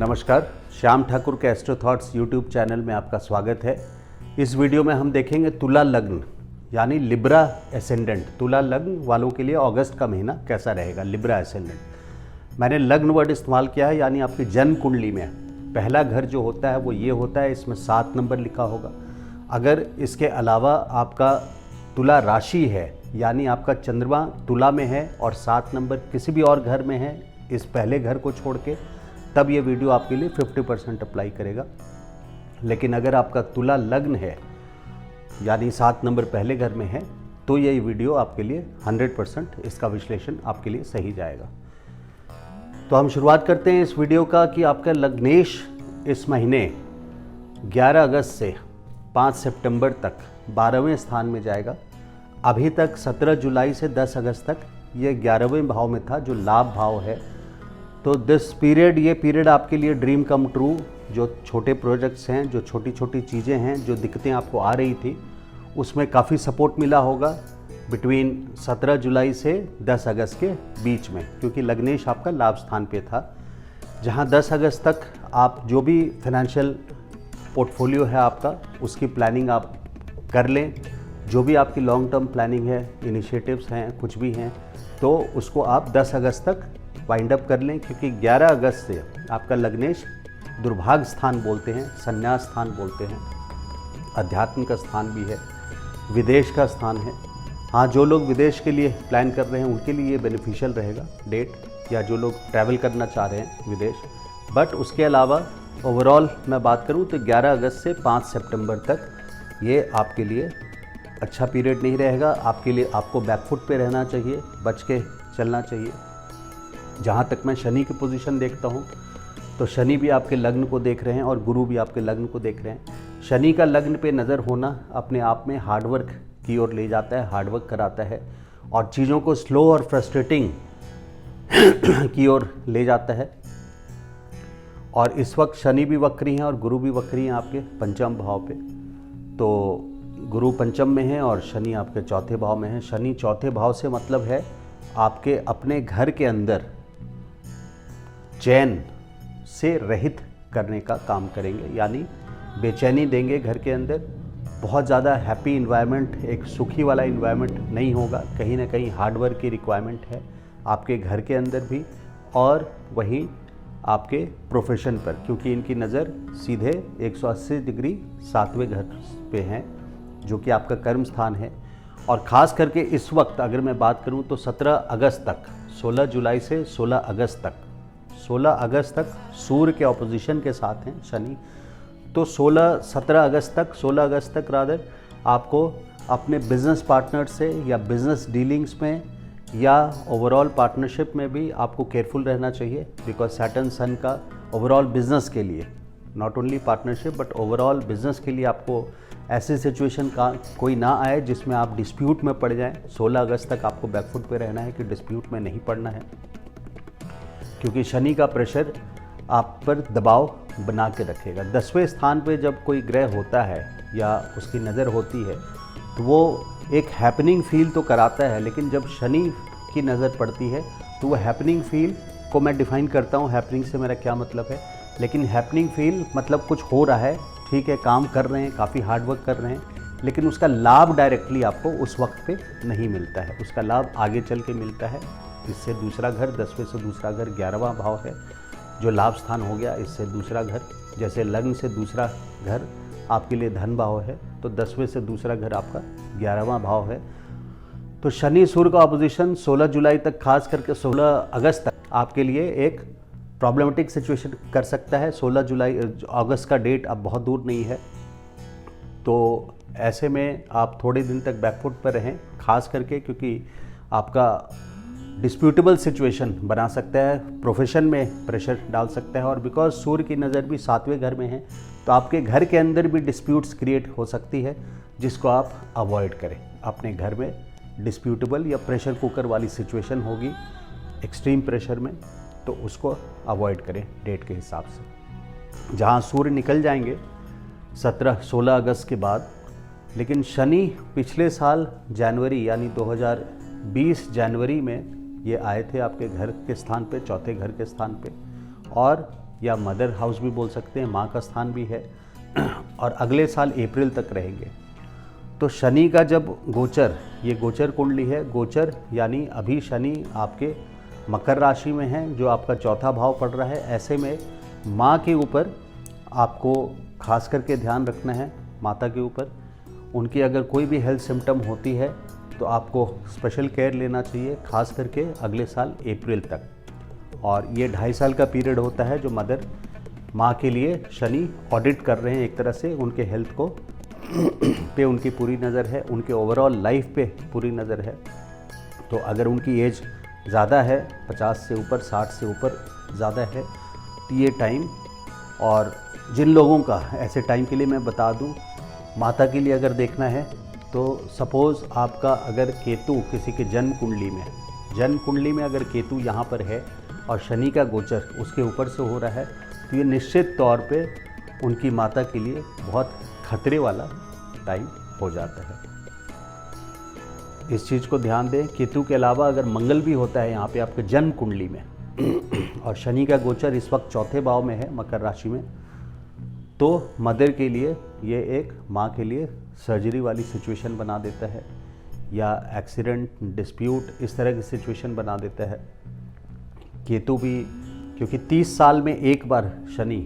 नमस्कार, श्याम ठाकुर के astro thoughts YouTube channel में आपका स्वागत है। इस वीडियो में हम देखेंगे तुला लग्न यानी लिब्रा एसेंडेंट। तुला लग्न वालों के लिए अगस्त का महीना कैसा रहेगा, लिब्रा एसेंडेंट। मैंने लग्न वर्ड इस्तेमाल किया है, यानी आपकी जन्म कुंडली में पहला घर जो होता है वो ये होता है, इसमें 7 नंबर लिखा होगा। अगर इसके अलावा आपका तुला राशि है, यानी आपका चंद्रमा तुला में है और 7 नंबर किसी भी और घर में है इस पहले घर को छोड़ के, तब ये वीडियो आपके लिए 50% अप्लाई करेगा। लेकिन अगर आपका तुला लग्न है यानी 7 नंबर पहले घर में है, तो ये वीडियो आपके लिए 100% इसका विश्लेषण आपके लिए सही जाएगा। तो हम शुरुआत करते हैं इस वीडियो का कि आपका लग्नेश इस महीने 11 अगस्त से 5 सितंबर तक 12वें स्थान में जाएगा। अभी तक 17 जुलाई से 10 अगस्त तक ये 11वें भाव में था, जो लाभ भाव है। तो ये पीरियड आपके लिए ड्रीम कम ट्रू, जो छोटे प्रोजेक्ट्स हैं, जो छोटी छोटी चीज़ें हैं, जो दिक्कतें आपको आ रही थी, उसमें काफ़ी सपोर्ट मिला होगा बिटवीन 17 जुलाई से 10 अगस्त के बीच में, क्योंकि लग्नेश आपका लाभ स्थान पे था। जहां 10 अगस्त तक आप जो भी फाइनेंशियल पोर्टफोलियो है आपका, उसकी प्लानिंग आप कर लें। जो भी आपकी लॉन्ग टर्म प्लानिंग है, इनिशिएटिव्स हैं, कुछ भी हैं, तो उसको आप 10 अगस्त तक वाइंड अप कर लें, क्योंकि 11 अगस्त से आपका लग्नेश दुर्भाग्य स्थान बोलते हैं, संन्यास स्थान बोलते हैं, अध्यात्म का स्थान भी है, विदेश का स्थान है। हाँ, जो लोग विदेश के लिए प्लान कर रहे हैं उनके लिए ये बेनिफिशियल रहेगा डेट, या जो लोग ट्रैवल करना चाह रहे हैं विदेश। बट उसके अलावा ओवरऑल मैं बात करूँ तो 11 अगस्त से 5 सितंबर तक ये आपके लिए अच्छा पीरियड नहीं रहेगा। आपके लिए आपको बैकफुट पे रहना चाहिए, बच के चलना चाहिए। जहाँ तक मैं शनि की पोजीशन देखता हूँ, तो शनि भी आपके लग्न को देख रहे हैं और गुरु भी आपके लग्न को देख रहे हैं। शनि का लग्न पे नज़र होना अपने आप में हार्डवर्क की ओर ले जाता है, हार्डवर्क कराता है और चीज़ों को स्लो और फ्रस्ट्रेटिंग की ओर ले जाता है। और इस वक्त शनि भी वक्री हैं और गुरु भी वक्री हैं आपके पंचम भाव पे। तो गुरु पंचम में है और शनि आपके चौथे भाव में है। शनि चौथे भाव से मतलब है आपके अपने घर के अंदर चैन से रहित करने का काम करेंगे, यानी बेचैनी देंगे घर के अंदर। बहुत ज़्यादा हैप्पी इन्वायरमेंट, एक सुखी वाला इन्वायरमेंट नहीं होगा। कहीं ना कहीं हार्डवर्क की रिक्वायरमेंट है आपके घर के अंदर भी, और वहीं आपके प्रोफेशन पर, क्योंकि इनकी नज़र सीधे 180 डिग्री 7वें घर पे हैं, जो कि आपका कर्म स्थान है। और ख़ास करके इस वक्त अगर मैं बात करूं तो 17 अगस्त तक, 16 जुलाई से 16 अगस्त तक सूर्य के ऑपोजिशन के साथ हैं शनि। तो 17 अगस्त तक रादर आपको अपने बिजनेस पार्टनर से या बिजनेस डीलिंग्स में या ओवरऑल पार्टनरशिप में भी आपको केयरफुल रहना चाहिए, बिकॉज सैटर्न सन का ओवरऑल बिजनेस के लिए, not only partnership but overall business के लिए आपको ऐसी सिचुएशन का कोई ना आए जिसमें आप डिस्प्यूट में पड़ जाएं। 16 अगस्त तक आपको बैकफुट पे रहना है कि डिस्प्यूट में नहीं पड़ना है, क्योंकि शनि का प्रेशर आप पर दबाव बना के रखेगा। 10वें स्थान पे जब कोई ग्रह होता है या उसकी नज़र होती है तो वो एक हैपनिंग फील तो कराता है, लेकिन जब शनि की नज़र पड़ती है तो वो हैपनिंग फील को मैं डिफ़ाइन करता हूँ, हैपनिंग से मेरा क्या मतलब है। लेकिन हैपनिंग फील मतलब कुछ हो रहा है, ठीक है, काम कर रहे हैं, काफ़ी हार्डवर्क कर रहे हैं, लेकिन उसका लाभ डायरेक्टली आपको उस वक्त पे नहीं मिलता है। उसका लाभ आगे चल के मिलता है। इससे दूसरा घर, 10वें से दूसरा घर 11वां भाव है, जो लाभ स्थान हो गया। इससे दूसरा घर, जैसे लग्न से दूसरा घर आपके लिए धन भाव है, तो 10वें से दूसरा घर आपका 11वां भाव है। तो शनि सूर्य का अपोजिशन 16 जुलाई तक, खास करके 16 अगस्त तक आपके लिए एक प्रॉब्लमेटिक सिचुएशन कर सकता है। 16 अगस्त का डेट अब बहुत दूर नहीं है, तो ऐसे में आप थोड़े दिन तक बैकफुट पर रहें, खास करके क्योंकि आपका डिस्प्यूटेबल सिचुएशन बना सकता है, प्रोफेशन में प्रेशर डाल सकता है। और बिकॉज सूर्य की नज़र भी 7वें घर में है, तो आपके घर के अंदर भी डिस्प्यूट्स क्रिएट हो सकती है, जिसको आप अवॉइड करें। अपने घर में डिस्प्यूटेबल या प्रेशर कुकर वाली सिचुएशन होगी एक्सट्रीम प्रेशर में, तो उसको अवॉइड करें डेट के हिसाब से। जहाँ सूर्य निकल जाएंगे 16 अगस्त के बाद, लेकिन शनि पिछले साल जनवरी यानी 2020 जनवरी में ये आए थे आपके घर के स्थान पे, चौथे घर के स्थान पे, और या मदर हाउस भी बोल सकते हैं, माँ का स्थान भी है, और अगले साल अप्रैल तक रहेंगे। तो शनि का जब गोचर, ये गोचर कुंडली है, गोचर यानी अभी शनि आपके मकर राशि में है जो आपका चौथा भाव पड़ रहा है। ऐसे में माँ के ऊपर आपको खास करके ध्यान रखना है, माता के ऊपर। उनकी अगर कोई भी हेल्थ सिम्टम होती है तो आपको स्पेशल केयर लेना चाहिए, खास करके अगले साल अप्रैल तक। और ये 2.5 साल का पीरियड होता है जो मदर माँ के लिए शनि ऑडिट कर रहे हैं, एक तरह से उनके हेल्थ को पे उनकी पूरी नज़र है, उनके ओवरऑल लाइफ पे पूरी नज़र है। तो अगर उनकी एज ज़्यादा है, 50 से ऊपर, 60 से ऊपर ज़्यादा है, तो ये टाइम, और जिन लोगों का ऐसे टाइम के लिए मैं बता दूं, माता के लिए अगर देखना है तो सपोज़ आपका अगर केतु किसी के जन्म कुंडली में अगर केतु यहाँ पर है और शनि का गोचर उसके ऊपर से हो रहा है, तो ये निश्चित तौर पे उनकी माता के लिए बहुत खतरे वाला टाइम हो जाता है। इस चीज़ को ध्यान दें। केतु के अलावा अगर मंगल भी होता है यहाँ पे आपके जन्म कुंडली में और शनि का गोचर इस वक्त चौथे भाव में है, मकर राशि में, तो मदर के लिए ये एक माँ के लिए सर्जरी वाली सिचुएशन बना देता है, या एक्सीडेंट, डिस्प्यूट, इस तरह की सिचुएशन बना देता है। केतु भी, क्योंकि 30 साल में एक बार शनि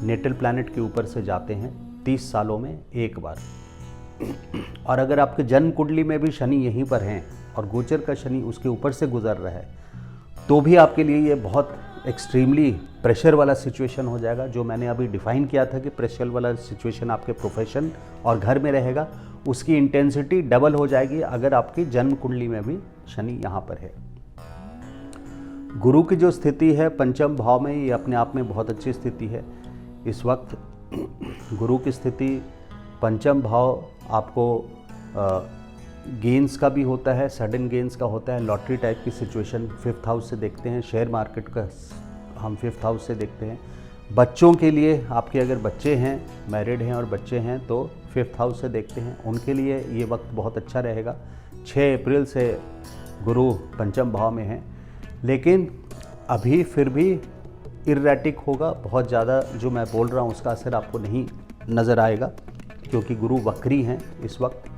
नेटल प्लैनेट के ऊपर से जाते हैं, 30 सालों में एक बार। और अगर आपके जन्म कुंडली में भी शनि यहीं पर हैं और गोचर का शनि उसके ऊपर से गुजर रहा है, तो भी आपके लिए ये बहुत एक्सट्रीमली प्रेशर वाला सिचुएशन हो जाएगा। जो मैंने अभी डिफ़ाइन किया था कि प्रेशर वाला सिचुएशन आपके प्रोफेशन और घर में रहेगा, उसकी इंटेंसिटी डबल हो जाएगी अगर आपकी जन्म कुंडली में भी शनि यहाँ पर है। गुरु की जो स्थिति है पंचम भाव में, ये अपने आप में बहुत अच्छी स्थिति है। इस वक्त गुरु की स्थिति पंचम भाव आपको गेंस का भी होता है, सडन गेंस का होता है, लॉटरी टाइप की सिचुएशन 5th हाउस से देखते हैं, शेयर मार्केट का हम 5th हाउस से देखते हैं। बच्चों के लिए, आपके अगर बच्चे हैं, मैरिड हैं और बच्चे हैं, तो 5th हाउस से देखते हैं, उनके लिए ये वक्त बहुत अच्छा रहेगा। 6 अप्रैल से गुरु पंचम भाव में है, लेकिन अभी फिर भी इर्रेटिक होगा, बहुत ज़्यादा जो मैं बोल रहा हूँ उसका असर आपको नहीं नज़र आएगा, क्योंकि गुरु वक्री हैं इस वक्त।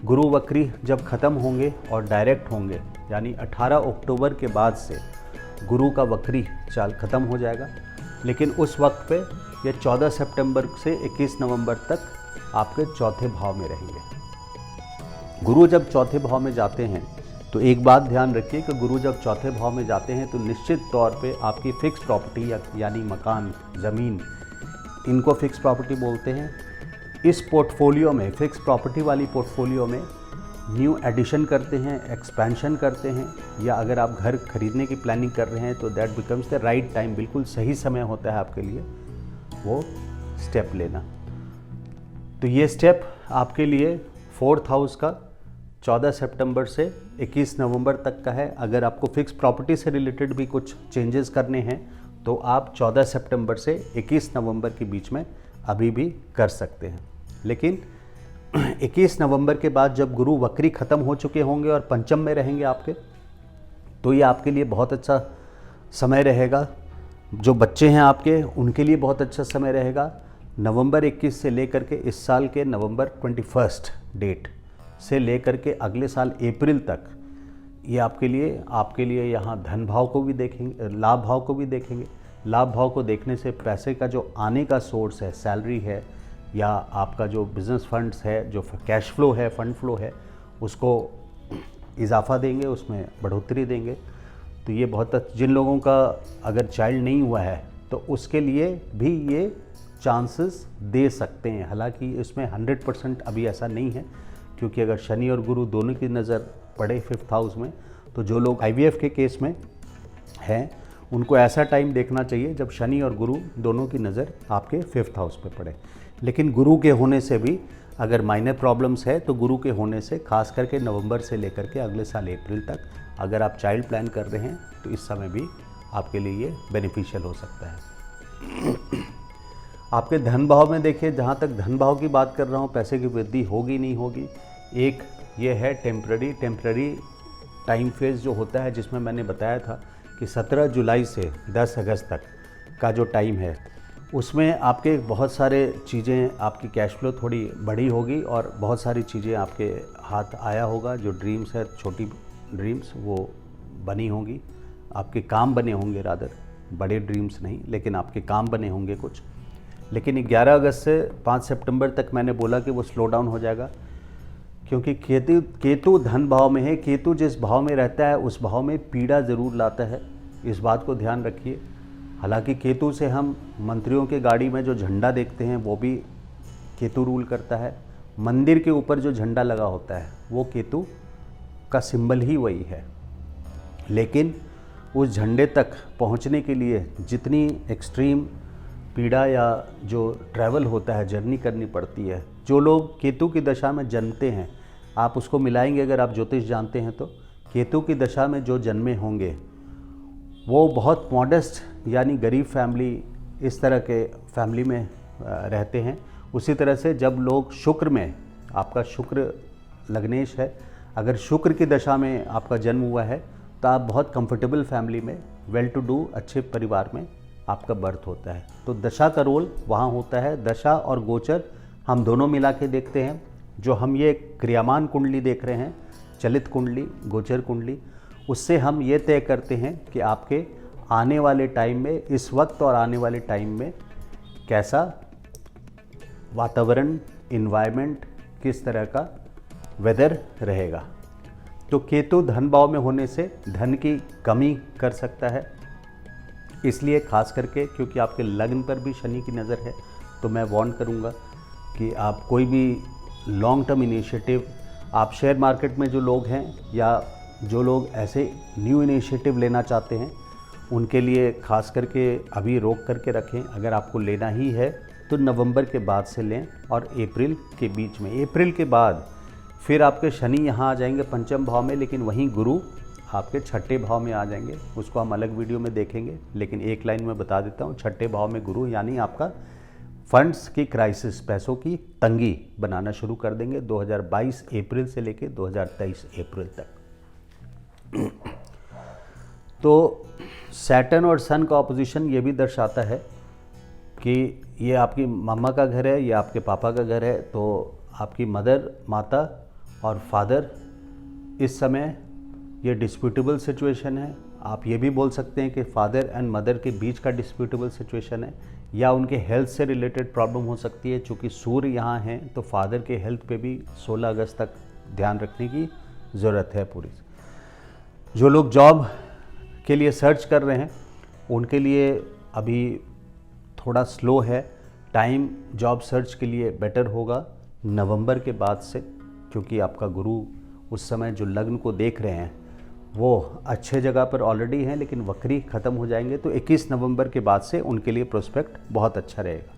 गुरु वक्री जब ख़त्म होंगे और डायरेक्ट होंगे, यानी 18 अक्टूबर के बाद से गुरु का वक्री चाल ख़त्म हो जाएगा, लेकिन उस वक्त पे ये 14 सितंबर से 21 नवंबर तक आपके चौथे भाव में रहेंगे। गुरु जब चौथे भाव में जाते हैं तो एक बात ध्यान रखिए कि गुरु जब चौथे भाव में जाते हैं तो निश्चित तौर पे आपकी फिक्स प्रॉपर्टी यानी मकान, ज़मीन, इनको फिक्स प्रॉपर्टी बोलते हैं। इस पोर्टफोलियो में, फिक्स प्रॉपर्टी वाली पोर्टफोलियो में न्यू एडिशन करते हैं, एक्सपेंशन करते हैं, या अगर आप घर खरीदने की प्लानिंग कर रहे हैं तो that becomes the right time, बिल्कुल सही समय होता है आपके लिए वो स्टेप लेना। तो ये स्टेप आपके लिए 4th हाउस का 14 सितंबर से 21 नवंबर तक का है। अगर आपको फिक्स प्रॉपर्टी से रिलेटेड भी कुछ चेंजेस करने हैं तो आप 14 सितंबर से 21 नवंबर के बीच में अभी भी कर सकते हैं। लेकिन 21 नवंबर के बाद जब गुरु वक्री ख़त्म हो चुके होंगे और पंचम में रहेंगे आपके, तो ये आपके लिए बहुत अच्छा समय रहेगा। जो बच्चे हैं आपके, उनके लिए बहुत अच्छा समय रहेगा। नवंबर 21 से लेकर के इस साल के नवंबर 21 डेट से लेकर के अगले साल अप्रैल तक ये आपके लिए यहाँ धन भाव को भी देखेंगे, लाभ भाव को भी देखेंगे। लाभ भाव को देखने से पैसे का जो आने का सोर्स है, सैलरी है, या आपका जो बिज़नेस फंड्स है, जो कैश फ्लो है, फंड फ्लो है, उसको इजाफा देंगे, उसमें बढ़ोतरी देंगे। तो ये बहुत, जिन लोगों का अगर चाइल्ड नहीं हुआ है तो उसके लिए भी ये चांसेस दे सकते हैं। हालांकि इसमें 100% अभी ऐसा नहीं है, क्योंकि अगर शनि और गुरु दोनों की नज़र पड़े 5th हाउस में, तो जो लोग IVF के केस में हैं उनको ऐसा टाइम देखना चाहिए जब शनि और गुरु दोनों की नज़र आपके 5th हाउस पे पड़े। लेकिन गुरु के होने से भी अगर माइनर प्रॉब्लम्स है तो गुरु के होने से खास करके नवंबर से लेकर के अगले साल अप्रैल तक अगर आप चाइल्ड प्लान कर रहे हैं तो इस समय भी आपके लिए ये बेनिफिशियल हो सकता है। आपके धन भाव में देखिए, जहाँ तक धन भाव की बात कर रहा हूँ, पैसे की वृद्धि होगी नहीं होगी, एक ये है टेम्पररी टाइम फेज़ जो होता है, जिसमें मैंने बताया था कि 17 जुलाई से 10 अगस्त तक का जो टाइम है उसमें आपके बहुत सारे चीज़ें, आपकी कैश फ्लो थोड़ी बड़ी होगी और बहुत सारी चीज़ें आपके हाथ आया होगा। जो ड्रीम्स है, छोटी ड्रीम्स, वो बनी होंगी, आपके काम बने होंगे, रादर बड़े ड्रीम्स नहीं, लेकिन आपके काम बने होंगे कुछ। लेकिन 11 अगस्त से 5 सितंबर तक मैंने बोला कि वो स्लो डाउन हो जाएगा, क्योंकि केतु धन भाव में है। केतु जिस भाव में रहता है उस भाव में पीड़ा ज़रूर लाता है, इस बात को ध्यान रखिए। हालांकि केतु से हम मंत्रियों के गाड़ी में जो झंडा देखते हैं वो भी केतु रूल करता है। मंदिर के ऊपर जो झंडा लगा होता है वो केतु का सिंबल ही वही है। लेकिन उस झंडे तक पहुंचने के लिए जितनी एक्सट्रीम पीड़ा या जो ट्रैवल होता है, जर्नी करनी पड़ती है। जो लोग केतु की दशा में जन्मते हैं, आप उसको मिलाएंगे अगर आप ज्योतिष जानते हैं तो, केतु की दशा में जो जन्मे होंगे वो बहुत मॉडेस्ट यानी गरीब फैमिली, इस तरह के फैमिली में रहते हैं। उसी तरह से जब लोग शुक्र में, आपका शुक्र लग्नेश है, अगर शुक्र की दशा में आपका जन्म हुआ है तो आप बहुत कंफर्टेबल फैमिली में, वेल टू डू, अच्छे परिवार में आपका बर्थ होता है। तो दशा का रोल वहाँ होता है। दशा और गोचर हम दोनों मिला के देखते हैं। जो हम ये क्रियामान कुंडली देख रहे हैं, चलित कुंडली, गोचर कुंडली, उससे हम ये तय करते हैं कि आपके आने वाले टाइम में, इस वक्त और आने वाले टाइम में कैसा वातावरण, इन्वायरमेंट, किस तरह का वेदर रहेगा। तो केतु धन भाव में होने से धन की कमी कर सकता है, इसलिए खास करके क्योंकि आपके लग्न पर भी शनि की नज़र है, तो मैं वार्न करूंगा कि आप कोई भी लॉन्ग टर्म इनिशिएटिव, आप शेयर मार्केट में जो लोग हैं या जो लोग ऐसे न्यू इनिशिएटिव लेना चाहते हैं, उनके लिए खास करके अभी रोक करके रखें। अगर आपको लेना ही है तो नवंबर के बाद से लें और अप्रैल के बीच में। अप्रैल के बाद फिर आपके शनि यहाँ आ जाएंगे पंचम भाव में, लेकिन वहीं गुरु आपके छठे भाव में आ जाएंगे। उसको हम अलग वीडियो में देखेंगे, लेकिन एक लाइन में बता देता हूँ। छठे भाव में गुरु यानी आपका फंड्स की क्राइसिस, पैसों की तंगी बनाना शुरू कर देंगे 2022 अप्रैल से लेकर 2023 अप्रैल तक। तो सैटर्न और सन का ऑपोजिशन ये भी दर्शाता है कि ये आपकी मम्मा का घर है, ये आपके पापा का घर है। तो आपकी मदर, माता और फादर इस समय ये डिस्प्यूटेबल सिचुएशन है। आप ये भी बोल सकते हैं कि फादर एंड मदर के बीच का डिस्प्यूटेबल सिचुएशन है, या उनके हेल्थ से रिलेटेड प्रॉब्लम हो सकती है। चूँकि सूर्य यहाँ हैं तो फादर के हेल्थ पे भी 16 अगस्त तक ध्यान रखने की ज़रूरत है पूरी। जो लोग जॉब के लिए सर्च कर रहे हैं उनके लिए अभी थोड़ा स्लो है टाइम। जॉब सर्च के लिए बेटर होगा नवंबर के बाद से, क्योंकि आपका गुरु उस समय जो लग्न को देख रहे हैं वो अच्छे जगह पर ऑलरेडी हैं, लेकिन वक्री ख़त्म हो जाएंगे। तो 21 नवंबर के बाद से उनके लिए प्रोस्पेक्ट बहुत अच्छा रहेगा।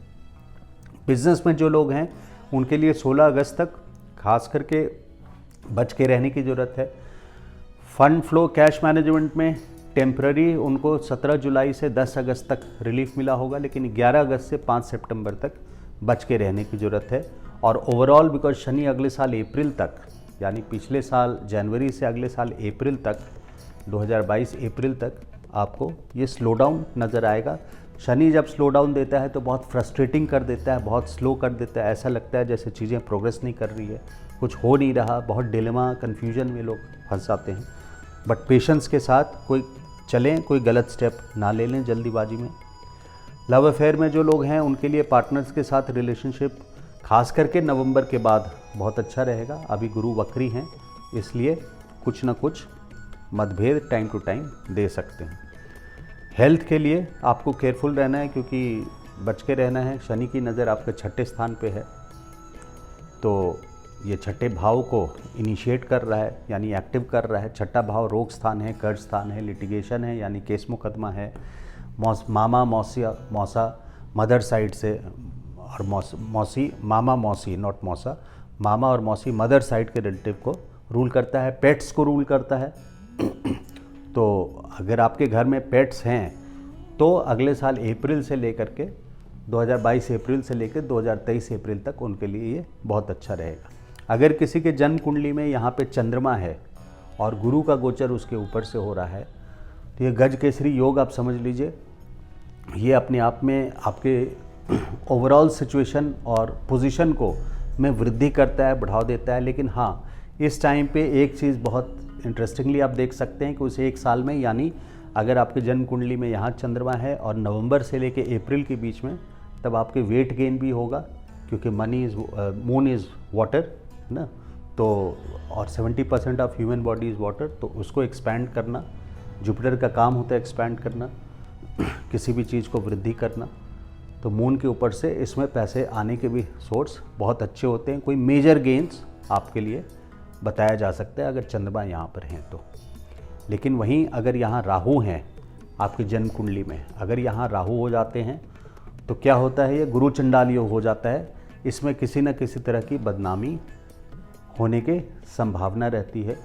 बिजनेस में जो लोग हैं उनके लिए 16 अगस्त तक खास करके बच के रहने की ज़रूरत है। फंड फ्लो, कैश मैनेजमेंट में टेम्पररी उनको 17 जुलाई से 10 अगस्त तक रिलीफ मिला होगा, लेकिन 11 अगस्त से 5 सितंबर तक बच के रहने की ज़रूरत है। और ओवरऑल बिकॉज शनि अगले साल अप्रैल तक, यानी पिछले साल जनवरी से अगले साल अप्रैल तक, 2022 अप्रैल तक आपको ये स्लो डाउन नज़र आएगा। शनि जब स्लो डाउन देता है तो बहुत फ्रस्ट्रेटिंग कर देता है, बहुत स्लो कर देता है। ऐसा लगता है जैसे चीज़ें प्रोग्रेस नहीं कर रही है, कुछ हो नहीं रहा, बहुत डिलेमा, कन्फ्यूजन में लोग फंस जाते हैं। बट पेशेंस के साथ कोई चलें, कोई गलत स्टेप ना ले लें जल्दीबाजी में। लव अफेयर में जो लोग हैं उनके लिए पार्टनर्स के साथ रिलेशनशिप खास करके नवंबर के बाद बहुत अच्छा रहेगा। अभी गुरु वक्री हैं, इसलिए कुछ ना कुछ मतभेद टाइम टू टाइम दे सकते हैं। हेल्थ के लिए आपको केयरफुल रहना है, क्योंकि बच के रहना है। शनि की नज़र आपके छठे स्थान पे है, तो ये छठे भाव को इनिशिएट कर रहा है, यानी एक्टिव कर रहा है। छठा भाव रोग स्थान है, कर्ज स्थान है, लिटिगेशन है, यानी केस मुकदमा है। मामा, मौसा मदर साइड से, और मौसी, मामा मौसी, नॉट मौसा, मामा और मौसी मदर साइड के रिलेटिव को रूल करता है, पेट्स को रूल करता है। तो अगर आपके घर में पेट्स हैं तो अगले साल अप्रैल से लेकर के 2022 अप्रैल से लेकर 2023 अप्रैल तक उनके लिए ये बहुत अच्छा रहेगा। अगर किसी के जन्म कुंडली में यहाँ पे चंद्रमा है और गुरु का गोचर उसके ऊपर से हो रहा है, तो ये गज केसरी योग आप समझ लीजिए। ये अपने आप में आपके ओवरऑल सिचुएशन और पोजीशन को में वृद्धि करता है, बढ़ावा देता है। लेकिन हाँ, इस टाइम पे एक चीज़ बहुत इंटरेस्टिंगली आप देख सकते हैं कि उस एक साल में, यानी अगर आपके जन्म कुंडली में यहाँ चंद्रमा है और नवंबर से लेके अप्रैल के बीच में, तब आपके वेट गेन भी होगा, क्योंकि मून इज़ वाटर है ना, तो और 70% of human body is water, तो उसको एक्सपैंड करना, जुपिटर का काम होता है एक्सपैंड करना, किसी भी चीज़ को वृद्धि करना। तो मून के ऊपर से इसमें पैसे आने के भी सोर्स बहुत अच्छे होते हैं। कोई मेजर गेन्स आपके लिए बताया जा सकता है अगर चंद्रमा यहाँ पर हैं तो। लेकिन वहीं अगर यहाँ राहु हैं आपकी जन्म कुंडली में, अगर यहाँ राहु हो जाते हैं तो क्या होता है, ये गुरु चंडाल योग हो जाता है। इसमें किसी न किसी तरह की बदनामी होने की संभावना रहती है।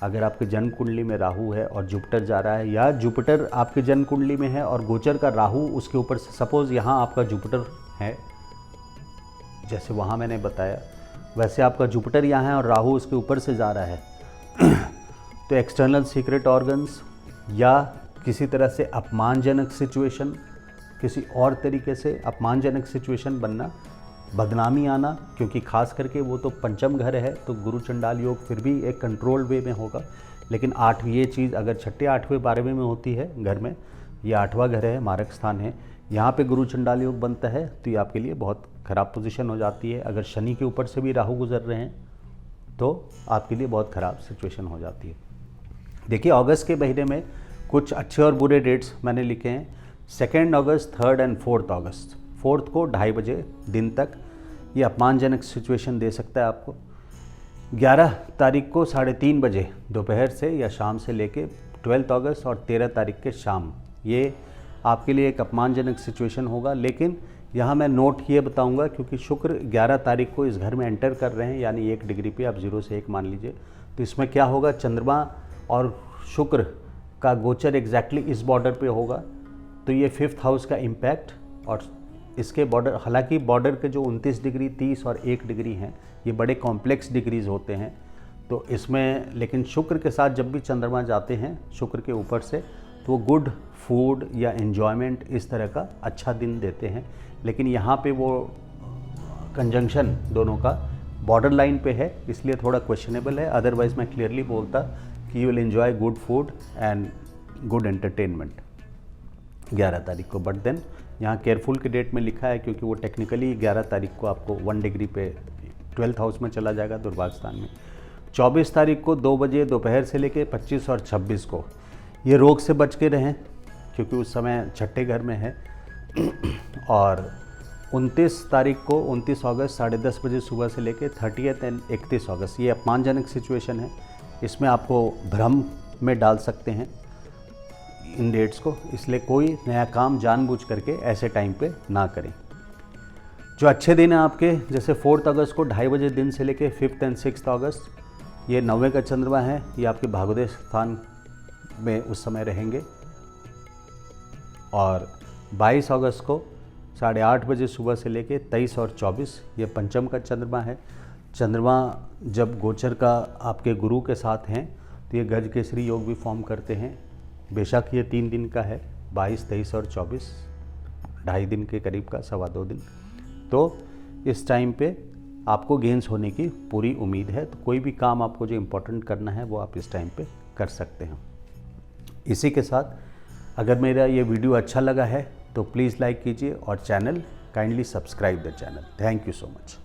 अगर आपके जन्म कुंडली में राहु है और जुपिटर जा रहा है, या जुपिटर आपके जन्म कुंडली में है और गोचर का राहु उसके ऊपर से, सपोज़ यहाँ आपका जुपिटर है, जैसे वहाँ मैंने बताया वैसे आपका जुपिटर यहाँ है और राहु उसके ऊपर से जा रहा है तो एक्सटर्नल सीक्रेट ऑर्गन्स या किसी तरह से अपमानजनक सिचुएशन, किसी और तरीके से अपमानजनक सिचुएशन बनना, बदनामी आना, क्योंकि खास करके वो तो पंचम घर है, तो गुरु चंडाल योग फिर भी एक कंट्रोल वे में होगा। लेकिन ये चीज़ अगर छठे 8वें 12वें में होती है घर में, ये 8वां घर है, मारक स्थान है, यहाँ पे गुरु चंडाल योग बनता है, तो ये आपके लिए बहुत ख़राब पोजीशन हो जाती है। अगर शनि के ऊपर से भी राहु गुजर रहे हैं तो आपके लिए बहुत ख़राब सिचुएशन हो जाती है। देखिए, अगस्त के महीने में कुछ अच्छे और बुरे डेट्स मैंने लिखे हैं। 2 अगस्त, 3 और 4 अगस्त। 4 को 2:30 बजे दिन तक ये अपमानजनक सिचुएशन दे सकता है आपको। 11 तारीख को 3:30 बजे दोपहर से या शाम से लेके 12 अगस्त और 13 तारीख के शाम, ये आपके लिए एक अपमानजनक सिचुएशन होगा। लेकिन यहाँ मैं नोट ये बताऊंगा, क्योंकि शुक्र 11 तारीख को इस घर में एंटर कर रहे हैं, यानी 1 डिग्री पे, आप 0 से 1 मान लीजिए। तो इसमें क्या होगा, चंद्रमा और शुक्र का गोचर एग्जैक्टली इस बॉर्डर पे होगा, तो ये 5th हाउस का इम्पैक्ट और इसके बॉर्डर, हालांकि बॉर्डर के जो 29 डिग्री, 30 और 1 डिग्री हैं, ये बड़े कॉम्प्लेक्स डिग्रीज होते हैं। तो इसमें लेकिन शुक्र के साथ जब भी चंद्रमा जाते हैं शुक्र के ऊपर से, तो वो गुड फूड या एन्जॉयमेंट इस तरह का अच्छा दिन देते हैं। लेकिन यहाँ पे वो कंजंक्शन दोनों का बॉर्डर लाइन पे है, इसलिए थोड़ा क्वेश्चनेबल है। अदरवाइज़ मैं क्लियरली बोलता कि you will enjoy good food and good entertainment 11 तारीख को। बट देन यहाँ केयरफुल के डेट में लिखा है, क्योंकि वो टेक्निकली 11 तारीख को आपको 1 डिग्री पे 12th हाउस में चला जाएगा, दुर्भाग्य स्थान में। 24 तारीख को 2 बजे दोपहर से लेके 25 और 26 को ये रोग से बच के रहें, क्योंकि उस समय छठे घर में है। और 29 तारीख को 29 अगस्त 10:30 बजे सुबह से लेके 30 एंड 31 अगस्त, ये अपमानजनक सिचुएशन है। इसमें आपको भ्रम में डाल सकते हैं इन डेट्स को, इसलिए कोई नया काम जानबूझ करके ऐसे टाइम पे ना करें। जो अच्छे दिन हैं आपके, जैसे 4 अगस्त को 2:30 बजे दिन से लेके 5 एंड 6 अगस्त, ये 9वें का चंद्रमा है, ये आपके भाग्योदय स्थान में उस समय रहेंगे। और 22 अगस्त को 8:30 बजे सुबह से लेके 23 और 24, ये पंचम का चंद्रमा है। चंद्रमा जब गोचर का आपके गुरु के साथ हैं तो ये गज केसरी योग भी फॉर्म करते हैं। बेशक ये 3 दिन का है, 22, 23 और 24, 2.5 दिन के करीब का, 2.25 दिन। तो इस टाइम पे आपको गेंस होने की पूरी उम्मीद है। तो कोई भी काम आपको जो इम्पोर्टेंट करना है वो आप इस टाइम पे कर सकते हैं। इसी के साथ अगर मेरा ये वीडियो अच्छा लगा है तो प्लीज़ लाइक कीजिए और channel kindly subscribe the channel. Thank you so much.